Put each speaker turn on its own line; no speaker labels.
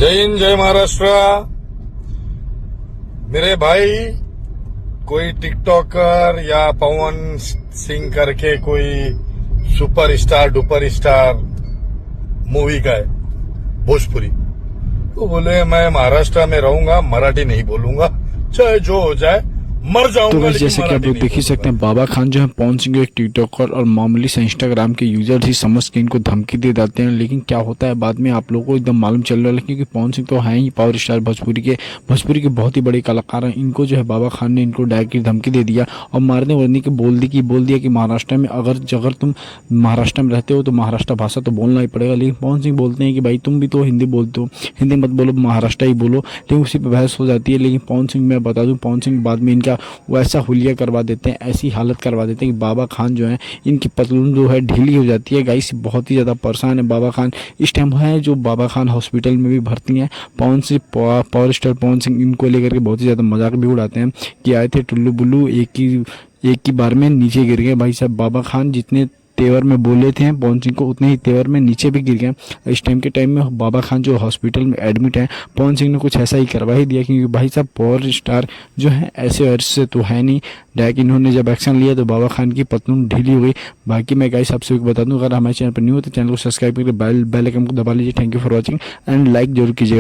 जय हिंद, जय महाराष्ट्र। मेरे भाई, कोई टिकटॉकर या पवन सिंह करके कोई सुपर स्टार मूवी का है भोजपुरी, तो बोले मैं महाराष्ट्र में रहूंगा, मराठी नहीं बोलूंगा, चाहे जो हो जाए, मर जाऊंगा।
तो जैसे कि आप लोग देख ही सकते हैं, बाबा खान जो है पवन सिंह एक टिकटॉकर और मामूली से इंस्टाग्राम के यूजर ही समझ के इनको धमकी दे देते हैं। लेकिन क्या होता है बाद में आप लोगों को एकदम मालूम चल रहा है, क्योंकि पवन सिंह तो है ही पावर स्टार भोजपुरी के बहुत ही बड़े कलाकार हैं। इनको जो है बाबा खान ने इनको डायरेक्टली धमकी दे दिया और मारने वारने की बोल दिया कि महाराष्ट्र में अगर तुम महाराष्ट्र में रहते हो तो महाराष्ट्र भाषा तो बोलना ही पड़ेगा। लेकिन पवन सिंह बोलते हैं कि भाई तुम भी तो हिंदी बोलते हो, हिंदी मत बोलो, महाराष्ट्र ही बोलो। लेकिन उसी पर बहस हो जाती है। लेकिन पवन सिंह, मैं बता दूं, पवन सिंह बाद में इनका वैसा हुलिया करवा देते हैं, ऐसी हालत करवा देते हैं कि बाबा खान जो है, इनकी पतलून जो है ढीली हो जाती है। गाइस बहुत ही ज़्यादा परेशान है बाबा खान। इस टाइम है जो बाबा खान हॉस्पिटल में भी भर्ती हैं। पावर स्टार पवन सिंह इनको लेकर के बहुत ही ज़्यादा मजाक भी उड़ाते हैं कि आए थे टुल्लू बुल्लू, एक ही बार में नीचे गिर गए। भाई साहब, बाबा खान जितने तेवर में बोले थे पवन सिंह को, उतने ही तेवर में नीचे भी गिर गए। इस टाइम में बाबा खान जो हॉस्पिटल में एडमिट है, पवन सिंह ने कुछ ऐसा ही करवा ही दिया, क्योंकि भाई साहब पावर स्टार जो है ऐसे तो है नहीं। डायरेक्ट इन्होंने जब एक्शन लिया तो बाबा खान की पतलून ढीली हो गई। बाकी मैं गाइस आपसे बता दूं, अगर हमारे चैनल पर न्यू हो तो चैनल को सब्सक्राइब करके बेल आइकन को दबा लीजिए। Thank you for watching and like जरूर कीजिएगा।